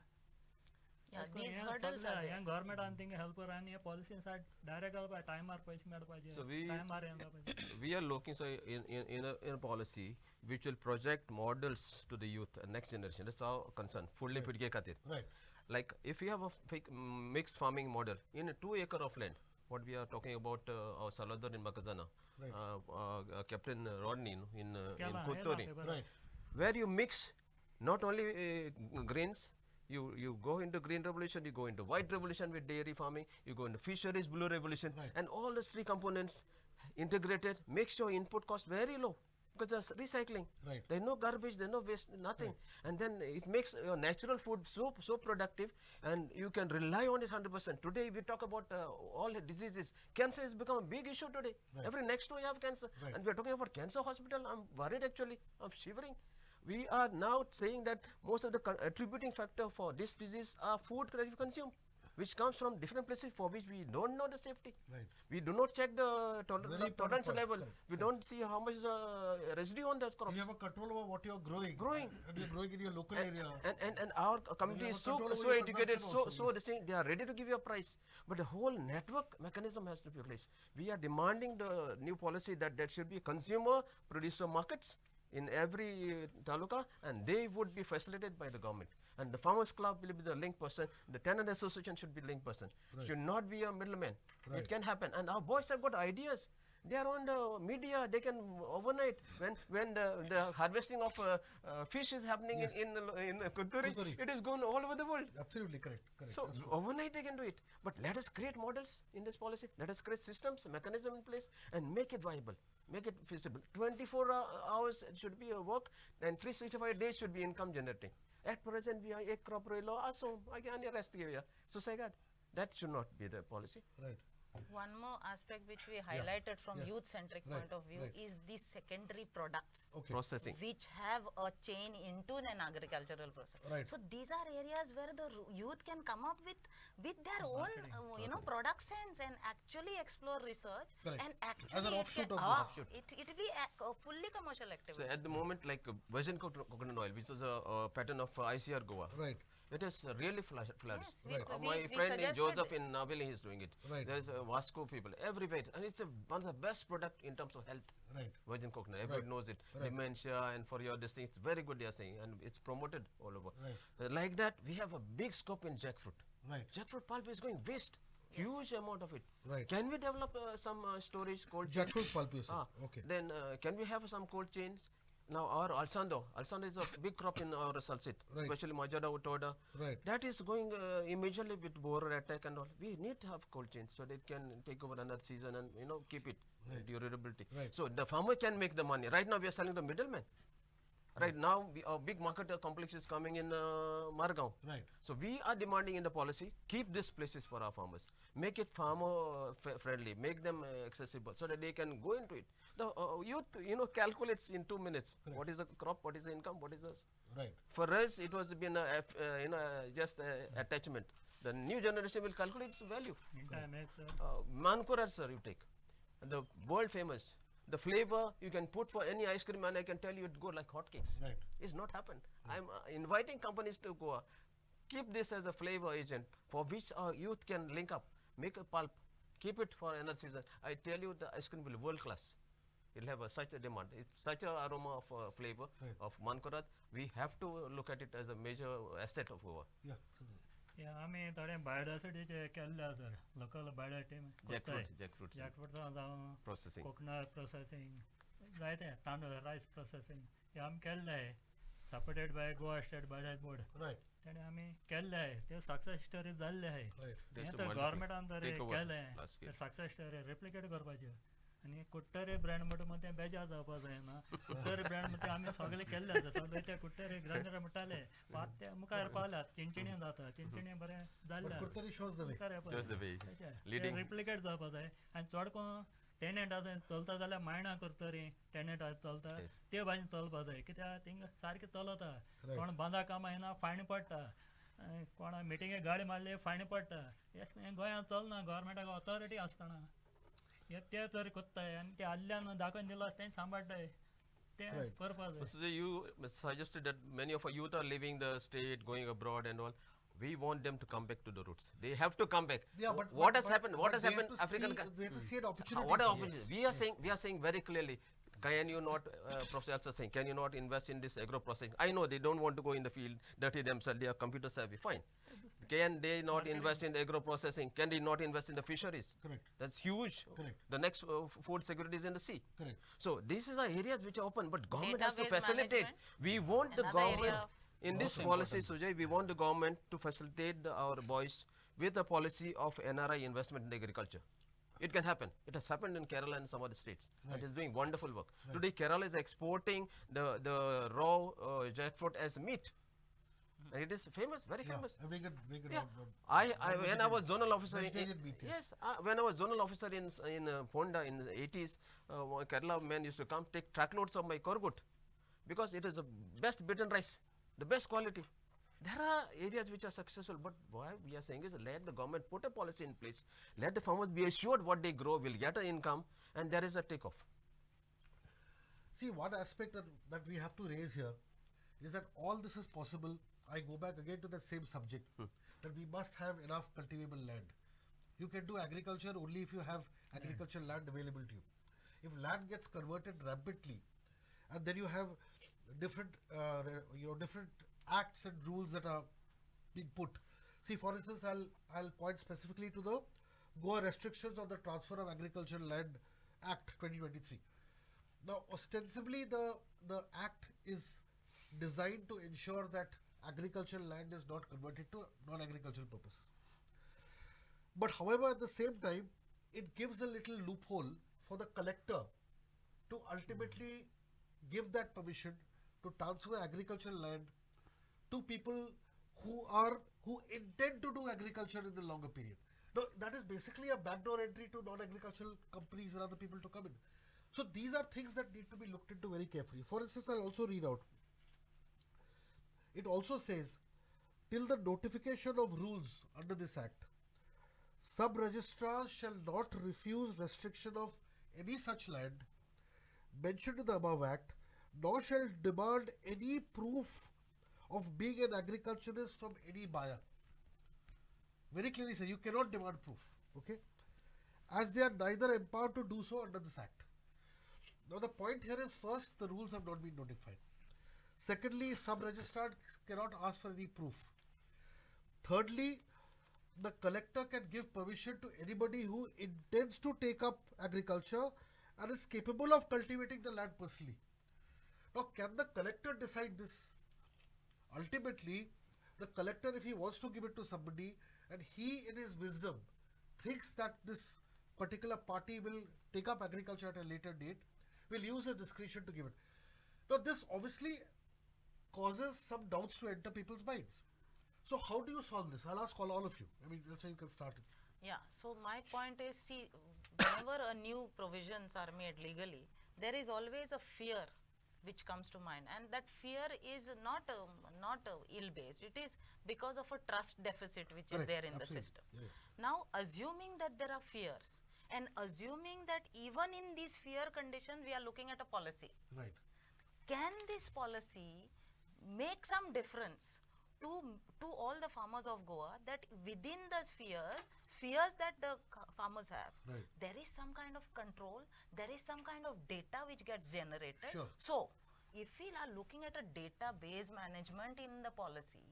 yeah, these hurdles are there. हें गव्हर्मेंटान थिंगा हेल्पर आनी हें पॉलिसी सायड डायरेक्ट घालपा टायमार पयशे मेळपाचे So we- टायमार हें जावपाचें we are looking so in a policy which will project models to the youth and next generation. That's our concern. Fully pidge khatir. Right. Like if you have a mixed farming model in a 2 acre of land, what we are talking about, our Salvador in Makazana, Right. Captain Rodney in Kela, Kuttori, hela, Right. where you mix not only grains, you go into green revolution, you go into white revolution with dairy farming, you go into fisheries blue revolution, Right. and all these three components integrated makes your input cost very low because there's recycling. Right. There's no garbage, there's no waste, nothing, and then it makes your natural food so productive, and you can rely on it 100%. Today we talk about all the diseases. Cancer has become a big issue today. Right. Every next door you have cancer, Right. and we are talking about cancer hospital. I'm worried actually. I'm shivering. We are now saying that most of the attributing factor for this disease are food that we consume, which comes from different places for which we don't know the safety. Right. We do not check the Very important tolerance point. level. Correct. We don't see how much residue on that crop. You have a control over what you're growing. Growing. And you're growing in your local area. And our community have is a so control over so your educated, consumption so also, so yes. they saying they are ready to give you a price, but the whole network mechanism has to be placed. We are demanding the new policy that there should be consumer producer markets in every taluka, and they would be facilitated by the government. And the farmers club will be the link person. The tenant association should be link person. Right. Should not be a middleman. Right. It can happen, and our boys have got ideas. They are on the media. They can overnight when the harvesting of fish is happening Yes. in Kutturi, Kutturi. it is going all over the world. Absolutely correct. Correct. So That's true. overnight they can do it. But let us create models in this policy. Let us create systems, mechanism in place, and make it viable, make it feasible. 24 hours should be a work, and 365 days should be income generating. At present, we are a crop roilo assume again rest area. So say God, that should not be the policy. Right. One more aspect which we highlighted from yeah. youth-centric Right, point of view right. is the secondary products Okay. Processing. which have a chain into an agricultural process. Right. So these are areas where the youth can come up with their own product sense and actually explore research Correct. and As actually an it offshoot can, of this. it will be a fully commercial So activity. at the moment, like virgin coconut oil, which is a pattern of ICR Goa. Right. It is really flourished. Yes, Right. My we friend in suggested Joseph this. in Navili is doing it. Right. There is Vasco people everywhere, and it's one of the best product in terms of health. Right. Virgin coconut, everybody Right. knows it. Right. Dementia and for your this thing, it's very good. They are saying, and it's promoted all over. Right. Like that, we have a big scope in jackfruit. Right. Jackfruit pulp is going waste. Huge amount of it. Right. Can we develop some storage cold chain? Jackfruit pulp, you say. Okay. Then can we have some cold chains? Now our Alsando is a big crop in our Salsit, Right. especially Majada Utoda. Right. That is going immediately with borer attack and all. We need to have cold chains so that it can take over another season and keep it durability. Right. So the farmer can make the money. Right now we are selling the middleman. Right now, our big market complex is coming in Margao. Right. So we are demanding in the policy, keep these places for our farmers, make it farmer friendly, make them accessible so that they can go into it. The youth, calculates in 2 minutes what is the crop, what is the income, what is the. Right. For us, it was been just attachment. The new generation will calculate its value. Internet, sir. Mankurar, sir, you take the world famous. The flavor you can put for any ice cream, and I can tell you it go like hotcakes. Right. It's not happened. I'm inviting companies to go. Keep this as a flavor agent for which our youth can link up, make a pulp, keep it for another season. I tell you, the ice cream will be world class. It'll have such a demand. It's such an aroma of flavor of Mankurat. We have to look at it as a major asset of Goa. Yeah. या आम्ही थोडे बायोडायवर्सिटीचे केल्ले आसा sir local बायोडायटी Jackfruit jackfruit जावं processing. Coconut processing जायते तांदूळ रायस प्रोसेसिंग हे आमी केल्ले आहे सपोर्टेड बाय गोवा स्टेट बायोडायट बोर्ड Right. तेणे आमी केल्ले आहे ते सक्सेस स्टोरी जाल्ले आहे Right. Just हे to तर multiply. गव्हर्मेंटान तर Take over केले last ते year. सक्सेस स्टोरी रेप्लिकेट करपाच्यो आनी कुट्टरे ब्रँड म्हणटा मग ते बेजार जावपा जायना कुट्टरे ब्रँड म्हणटा आमी सगळे केल्ले आसा सगळे ते कुट्टरे ग्रांडर म्हणटाले पात ते मुखार पावल्यात चिंचिणी जाता चिंचिणी बरें जाल्ले Kurtari shows the way. Shows the way. Leading. Replicate जावपा जाय आनी चड कोण टेनंट आसा चलता जाल्यार मायणा करतरी टेनंट चलता Yes. ते भाशेन चलपा जाय कित्याक थिंग सारकें चलता Right. कोण बांदा कामां येना फायन पडटा कोणा मिटिंगे गाडी मारली फायन पडटा हें गोंयांत चलना गव्हर्मेंटाक ऑथॉरिटी आसतना हे ते चोरी कोत्ताय आनी ते आदल्यान दाखोवन दिलो आसा तें सांबाळटाय ते Right. करपा जाय So you suggested that many of our youth are leaving the state, going abroad and all. We want them to come back to the roots. They have to come back. Yeah, but what but- has but- happened? What but has they have happened? to African. see- they have to see an opportunity. What are Yes. opportunities? We are saying very clearly. Can you not, Professor also saying, can you not invest in this agro processing? I know they don't want to go in the field, dirty themselves. They are computer savvy. Fine. Can they not invest in agro processing? Can they not invest in the fisheries? Correct. That's huge. Correct. The next food security is in the sea. Correct. So these are the areas which are open, but government has to Database facilitate. management, We want the another area government of- in this policy, Sujay. We want the government to facilitate our boys with a policy of NRI investment in agriculture. It can happen. It has happened in Kerala and some other states. It is doing wonderful work. Today, Kerala is exporting the raw jackfruit as meat. And it is famous, very famous. Make it Yeah. one- When I was zonal officer vegetarian meat, yes. yes, when I was zonal officer in Ponda in the 80s, Kerala men used to come take truckloads of my korgut because it is the best beaten rice, the best quality. There are areas which are successful, but why we are saying is let the government put a policy in place, let the farmers be assured what they grow will get an income, and there is a takeoff. See, one aspect that we have to raise here is that all this is possible. I go back again to the same subject that we must have enough cultivable land. You can do agriculture only if you have agricultural land available to you. If land gets converted rapidly, and then you have different, different acts and rules that are being put. See, for instance, I'll point specifically to the Goa restrictions on the transfer of agricultural land Act 2023. Now, ostensibly, the act is designed to ensure that agricultural land is not converted to non-agricultural purpose. But however, at the same time, it gives a little loophole for the collector to ultimately give that permission to transfer agricultural land to people who intend to do agriculture in the longer period. Now, that is basically a backdoor entry to non-agricultural companies and other people to come in. So these are things that need to be looked into very carefully. For instance, I'll also read out. It also says, till the notification of rules under this act, sub-registrars shall not refuse restriction of any such land mentioned in the above act, nor shall demand any proof of being an agriculturist from any buyer. Very clearly said, you cannot demand proof, okay? As they are neither empowered to do so under this act. Now the point here is, first, the rules have not been notified. Secondly, sub-registrar cannot ask for any proof. Thirdly, the collector can give permission to anybody who intends to take up agriculture and is capable of cultivating the land personally. Now, can the collector decide this? Ultimately, the collector, if he wants to give it to somebody and he in his wisdom thinks that this particular party will take up agriculture at a later date, will use his discretion to give it. Now, this obviously causes some doubts to enter people's minds. So how do you solve this? I'll ask all of you. I mean, let's say you can start it. Yeah, so my point is, see, whenever a new provisions are made legally, there is always a fear which comes to mind, and that fear is not ill-based. It is because of a trust deficit which is Correct, there in the absolutely. system. Yeah. Now, assuming that there are fears, and assuming that even in these fear conditions, we are looking at a policy. Right. Can this policy make some difference to all the farmers of Goa, that within the spheres that the farmers have, Right. there is some kind of control, there is some kind of data which gets generated. Sure. So, if we are looking at a database management in the policy,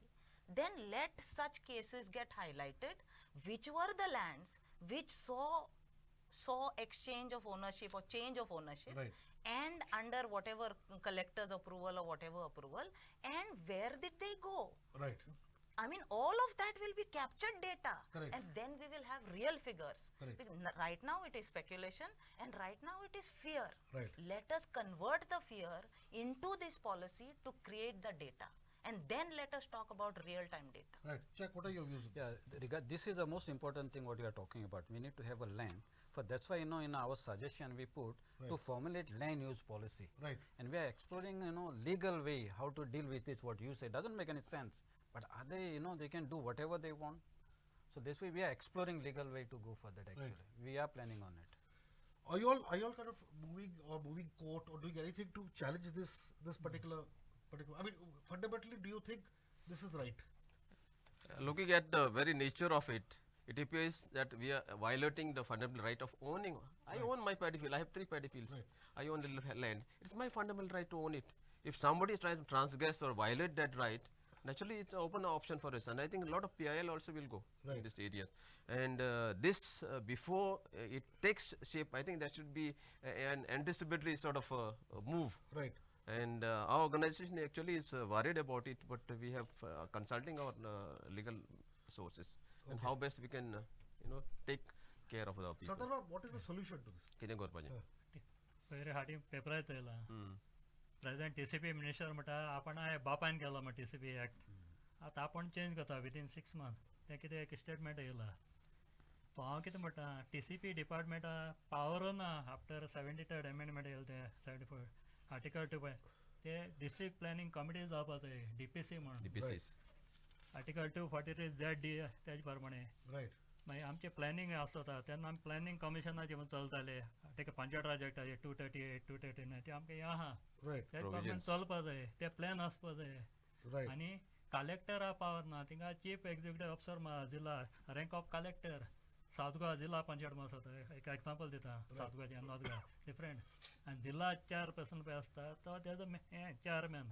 then let such cases get highlighted, which were the lands which saw exchange of ownership or change of ownership, Right. and under whatever collector's approval or whatever approval, and where did they go? Right. I mean, all of that will be captured data. Correct. And then we will have real figures. Correct. Because right now it is speculation, and right now it is fear. Right. Let us convert the fear into this policy to create the data. And then let us talk about real-time data. Right. Check, what are your views on this? Yeah, this is the most important thing what you are talking about. We need to have a land. For that's why, in our suggestion we put to Right. formulate land use policy. Right. And we are exploring, legal way how to deal with this. What you say doesn't make any sense. But are they, they can do whatever they want. So this way we are exploring legal way to go for that. Actually, we are planning on it. Are you all kind of moving court or doing anything to challenge this particular? I mean, fundamentally, do you think this is right? Looking at the very nature of it, it appears that we are violating the fundamental right of owning. I own my paddy field. I have 3 paddy fields. Right. I own the land. It's my fundamental right to own it. If somebody is trying to transgress or violate that right, naturally it's an open option for us, and I think a lot of PIL also will go Right. in these areas. And this before it takes shape, I think that should be an anticipatory sort of move. Right. And our organization actually is worried about it, but we have consulting our legal sources and how best we can take care of the people. Santan Bab, what is the solution to this? कितें करपाचें? पयरे हाटी पेपरार येयला present TCP minister म्हणटा आपण हांवें बापायन केलो म्हण TCP act आतां आपण चेंज करता विथीन 6 months तें कितें एक स्टेटमेंट येयला पूण हांव कितें म्हणटा TCP डिपार्टमेंटा पावर ना आफ्टर 73rd अमेंडमेंट येयला तें 74 आर्टिकल 2 ते डिस्ट्रिक्ट प्लॅनिंग कमिटी जावपा जाय DPC म्हणून DPCs. आर्टिकल 243 ZD तेजे प्रमाणे Right. मागीर आमचें प्लॅनिंग आसता तेन्ना आमी प्लॅनिंग कमिशनाचे म्हूण चलताले तेका 65 एक्टाचे 238 239 ते आमकां हें आहा Right. तेच प्रमाणे चलपा जाय ते प्लॅन आसपा जाय Right. आनी कलेक्टरा पावर ना थिंगा चीफ एक्झिक्युटीव ऑफिसर जिल्हा rank of collector south Goa जिल्हा पंचायत म्हणून आसता एक एग्जांपल दिता साउथ गोवाचे आनी नॉर्थ गोवा डिफरंट आनी जिल्हा चेअरपर्सन पळय आसता तो तेजो हें चेअरमॅन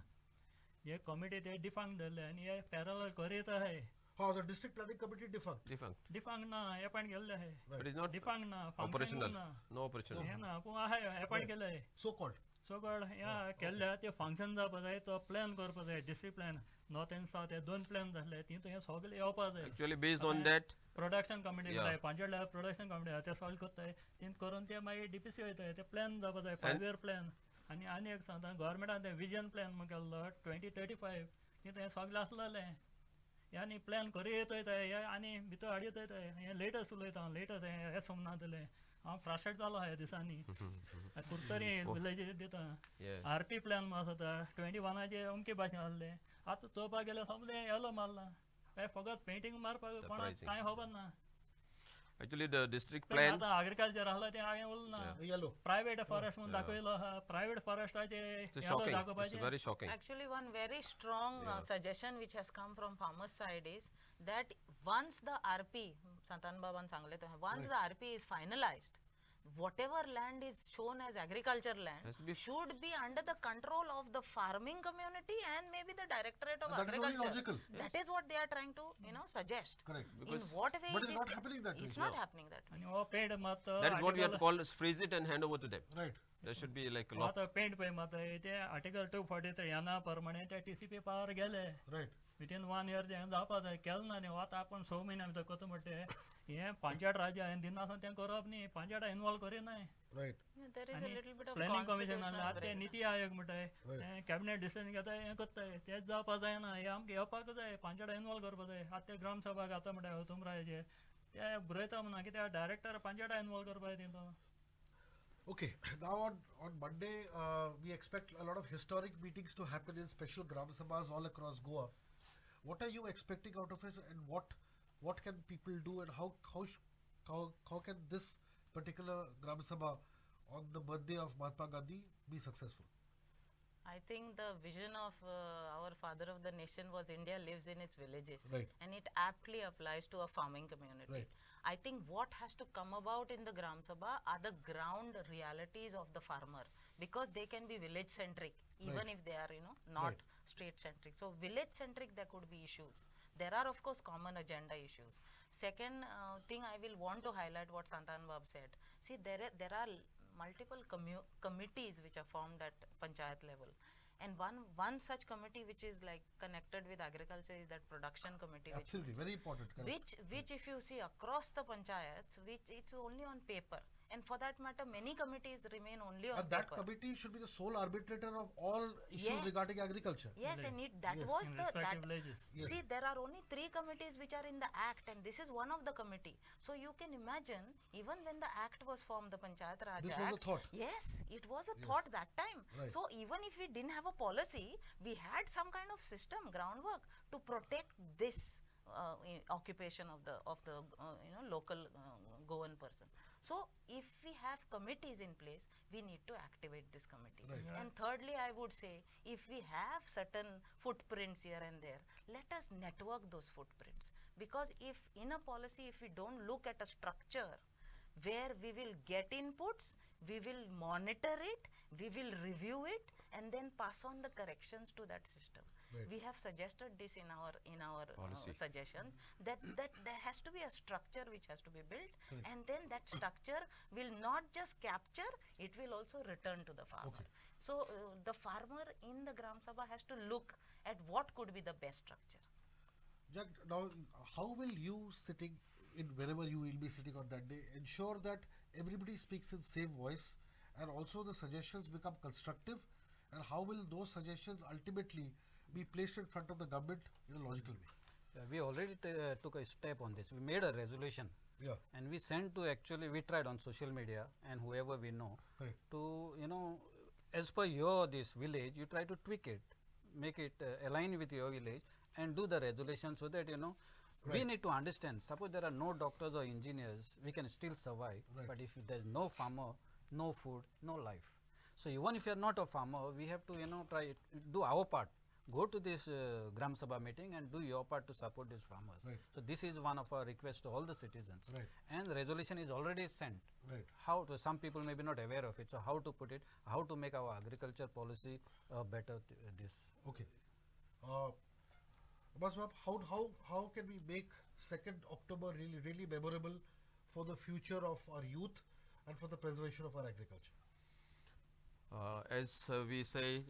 हे कमिटी ते डिफांक धरले आनी हे पॅरल करीत आहाय How the district planning committee defunct? Defunct. डिफांक ना एपॉयंट केल्ले आहाय But it's not डिफांक ना operational. ना No operational. हें ना पूण आहाय एपॉयंट केले So called. सगळ हें केल्ले ते फंक्शन जावपा जाय तो प्लॅन करपा जाय district plan north and south हे 2 प्लॅन जाल्ले तितून हे सगळे येवपा जाय Actually, based on that, production committee Yeah. म्हणटाय पंचायत प्रोडक्शन कमिटी ते सॉल्व करताय तिंत करून ते मागीर DPC वयताय ते प्लॅन जावपा जाय 5 year प्लॅन आनी एक सांगता गव्हर्मेंटान ते विजन प्लॅन म्हण केल्लो 2035 तितून हे सगळें आसलेलें हे आनी प्लॅन करी येतोय हे आनी भितर हाडीत येताय हे लेटस्ट उलयता हांव लेटस्ट हे समजनातलें हांव फ्रस्ट्रेट जालो ह्या दिसांनी कुर्तरी विलेजीस दिता Yeah. RP प्लॅन आसता 21चे अमके भाशेन आसले आतां चोवपाक गेल्यार सगळें येलो मारला हे फकत पेंटींग मारपाक कोणाक Surprising. कांय खबर ना actually the district पण plan. आतां agriculture आसला तें हांवें उरना Yellow. प्रायवेट फॉरेस्ट म्हणून दाखयलो आहा प्रायवेट फॉरेस्टाचे It's येलो shocking. It's दाखोवपाचें very shocking. Actually, one very strong suggestion which has come from farmers' side is that once the RP, Santan Baban सांगले तो once the RP is finalized, whatever land is shown as agriculture land Has to be should be under the control of the farming community and maybe the Directorate of That is only Agriculture. logical. That is what they are trying to, suggest. Correct. In what way But it it's is not happening that way. It's not happening that way. आनी हो paint मात That is what we have to call as freeze it and hand over to them. Right. There should be like a law. आतां paint पळय मात ते article 243 ह्या प्रमाणे ते TCP पावर गेले Right. विथीन 1 year तें जावपा जाय केलें ना न्ही आतां आपूण 6 म्हयन्या भितर कोता म्हणटे हें पंचायत राज हांवें दिनासन तें करप न्ही पंचायत इनवॉल्व करिनाय Right. Yeah, there is a little bit of planning commission constitutional आतां ते break. निती आयोग म्हणटाय तें कॅबिनेट डिसिजन घेताय हें कोत्ताय तेंच जावपा जायना हें आमकां येवपाक जाय पंचायत इनवॉल्व करपा जाय आतां ते ग्रामसभा घाता म्हणटाय तुमरायचे ते बरयता म्हणा कित्याक डायरेक्टर पंचायत इनवॉल्व करपा जाय तितून Okay. Now on Monday, we expect a lot of historic meetings to happen in special Gram Sabhas all across Goa. What are you expecting out of it, and what can people do, and how can this particular Gram Sabha on the birthday of Mahatma Gandhi be successful? I think the vision of our father of the nation was India lives in its villages. Right. And it aptly applies to a farming community. Right. I think what has to come about in the Gram Sabha are the ground realities of the farmer, because they can be village centric even Right. if they are not Right. state centric. So village centric there could be issues. There are of course common agenda issues. Second thing I will want to highlight what Santan Bab said. See, there are multiple committees which are formed at panchayat level, and one such committee which is like connected with agriculture is that production committee, Absolutely, very important. Correct. which if you see across the panchayats, which it's only on paper, and for that matter many committees remain only on And that paper. committee should be the sole arbitrator of all issues Yes. regarding agriculture. Yes, and that Yes. was in the respective that villages. Yes. see, there are only 3 committees which are in the act, and this is one of the committee. So you can imagine, even when the act was formed, the Panchayat Raj This Act, was a thought. yes, it was a thought that time. Right. So even if we didn't have a policy, we had some kind of system groundwork to protect this occupation of the local Goan person. So if we have committees in place, we need to activate this committee. Right. And thirdly, I would say, if we have certain footprints here and there, let us network those footprints. Because if in a policy, if we don't look at a structure where we will get inputs, we will monitor it, we will review it, and then pass on the corrections to that system. Right. We have suggested this in our Policy. suggestions that there has to be a structure which has to be built, and then that structure will not just capture, it will also return to the farmer. Okay. So the farmer in the Gram Sabha has to look at what could be the best structure. Jack, now how will you sitting in wherever you will be sitting on that day ensure that everybody speaks in same voice and also the suggestions become constructive, and how will those suggestions ultimately be placed in front of the government in a logical way? We already took a step on this. We made a resolution Yeah, and we sent to, actually we tried on social media and whoever we know correct. to, as per your this village, you try to tweak it, make it align with your village and do the resolution, so that we Right. need to understand, suppose there are no doctors or engineers, we can still survive. Right. But if there is no farmer, no food, no life. So even if you are not a farmer, we have to try do our part. Go to this Gram Sabha meeting and do your part to support these farmers. Right. So this is one of our requests to all the citizens. Right. And the resolution is already sent. Right. How to, some people may be not aware of it. So how to put it, how to make our agriculture policy better. This. Okay. Abbas Bab, how can we make 2nd October really memorable for the future of our youth and for the preservation of our agriculture? As we say,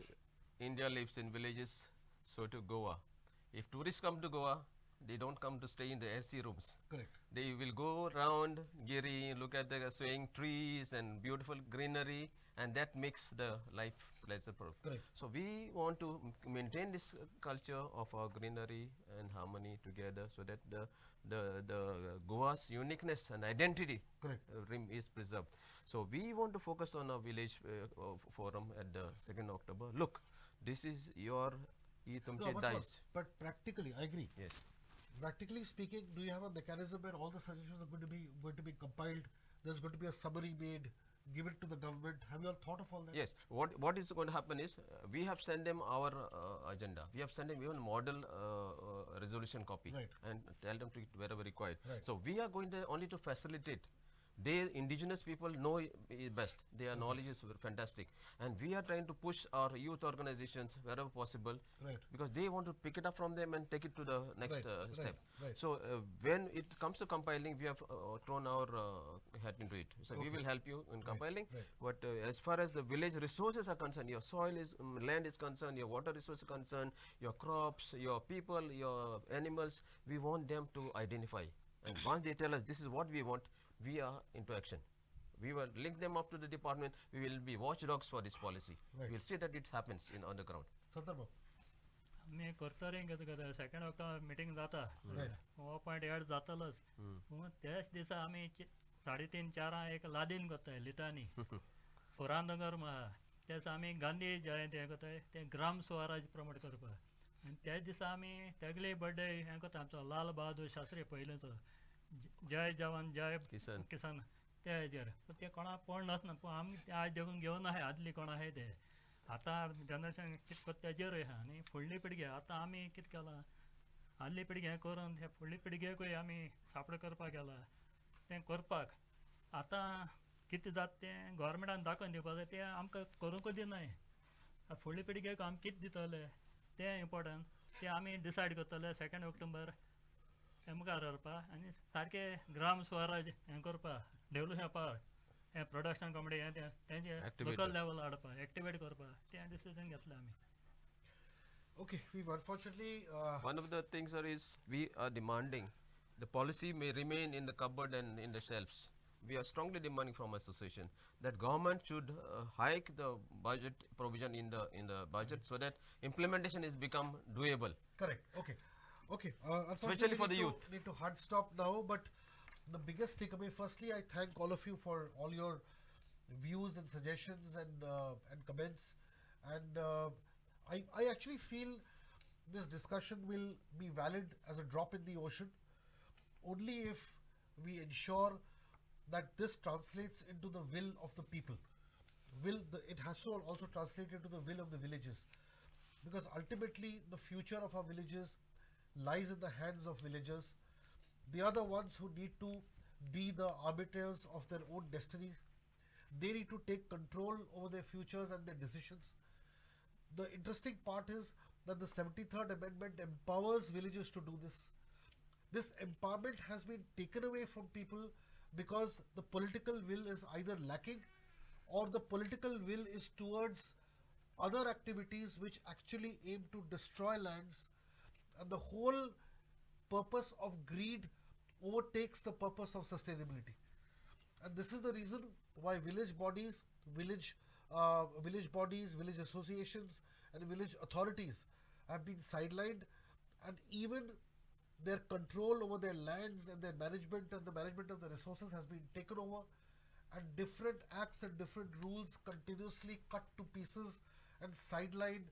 India lives in villages, so to Goa. If tourists come to Goa, they don't come to stay in the AC rooms. Correct. They will go around Giri, look at the swaying trees and beautiful greenery, and that makes the life pleasurable. Correct. So we want to maintain this culture of our greenery and harmony together, so that the Goa's uniqueness and identity Correct. is preserved. So we want to focus on our village forum at the 2nd October. Look, this is your No, tumke Abbas Bab, dice. but practically, I agree. Yes. Practically speaking, do you have a mechanism where all the suggestions are going to be compiled? There's going to be a summary made, give it to the government. Have you all thought of all that? Yes. What is going to happen is we have sent them our agenda. We have sent them even model resolution copy, Right. and tell them to it wherever required. Right. So we are going to only to facilitate. They indigenous people know best. Their knowledge is fantastic, and we are trying to push our youth organizations wherever possible, Right. because they want to pick it up from them and take it to the next Right, right, step. right. So when it comes to compiling, we have thrown our hat into it. So we Okay. will help you in compiling. right. But as far as the village resources are concerned, your soil is land is concerned, your water resource is concerned, your crops, your people, your animals, we want them to identify. And once they tell us this is what we want, we are into action. We will link them up to the department. We will be watchdogs for this policy. Right. We will see that it happens in on the ground. Santar Bab. आमी करतले कितें करता 2nd October meeting जाता Right. हो point add जातलोच पूण त्याच दिसा आमी 3:30-4 एक लादीन करताय लितांनी फोरान दोंगर महा त्या दिसा आमी गांधी जयंती हें करताय तें ग्राम स्वराज प्रमोट करपाक आनी त्याच दिसा आमी तेगले बर्थडे हें करता आमचो लाल बहादूर शास्त्री पयलींचो जय जवान जय किसान त्या हेजेर पूण तें कोणाक कोण नासना पूण आमी तें आज देखून घेवन आहाय आदली कोण आहाय ते आतां जनरेशन कितें करता तेजेरूय आहा आनी फुडली पिळगी आतां आमी कितें केलां आदली पिळगी हें करून हे फुडली पिळगेकूय आमी सापड करपाक गेला तें करपाक आतां कितें जाता तें गोवोरमेंटान दाखोवन दिवपा जाय तें आमकां करूंकूच दिनाय फुडली पिळगेक आमी कितें दितले तें इम्पोर्टंट तें आमी डिसायड करतले 2nd ऑक्टोबर हें मुखार व्हरपाक आनी सारकें ग्राम स्वराज हें करपाक डेवलप हें प्रोडक्शन कॉमिटी हें तेंचें Activate लोकल it. लेवल हाडपाक एक्टिवेट करपाक तें डिसिजन घेतलें आमी Okay, we've unfortunately. One of the things is we are demanding the policy may remain in the cupboard and in the shelves. We are strongly demanding from association that government should hike the budget provision in the budget, so that implementation is become doable. Correct. Okay. Okay. Especially Unfortunately, for the we need youth. to- Need to hard stop now, but the biggest takeaway. Firstly, I thank all of you for all your views and suggestions and comments, and I actually feel this discussion will be valid as a drop in the ocean only if we ensure that this translates into the will of the people. It has to also translate into the will of the villages, because ultimately the future of our villages lies in the hands of villagers. They are the ones who need to be the arbiters of their own destinies. They need to take control over their futures and their decisions. The interesting part is that the 73rd Amendment empowers villages to do this. This empowerment has been taken away from people because the political will is either lacking or the political will is towards other activities which actually aim to destroy lands, and the whole purpose of greed overtakes the purpose of sustainability. And this is the reason why village bodies, village associations, and village authorities have been sidelined, and even their control over their lands and their management and the management of the resources has been taken over, and different acts and different rules continuously cut to pieces and sideline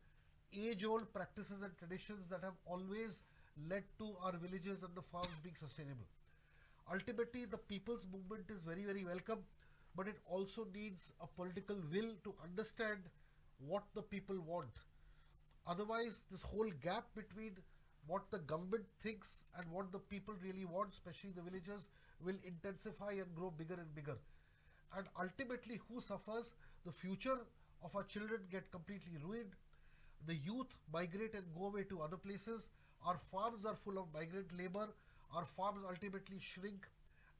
age-old practices and traditions that have always led to our villages and the farms being sustainable. Ultimately, the people's movement is very, very welcome, but it also needs a political will to understand what the people want. Otherwise, this whole gap between what the government thinks and what the people really want, especially the villagers, will intensify and grow bigger and bigger. And ultimately, who suffers? The future of our children get completely ruined. The youth migrate and go away to other places. Our farms are full of migrant labor. Our farms ultimately shrink,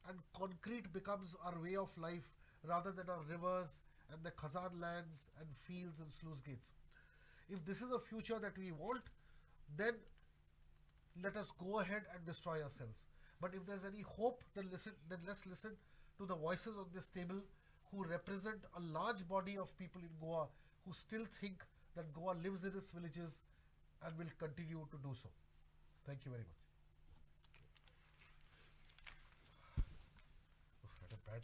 and concrete becomes our way of life rather than our rivers and the Khazan lands and fields and sluice gates. If this is a future that we want, then let us go ahead and destroy ourselves. But if there's any hope, then let's listen to the voices on this table who represent a large body of people in Goa who still think that Goa lives in its villages and will continue to do so. Thank you very much.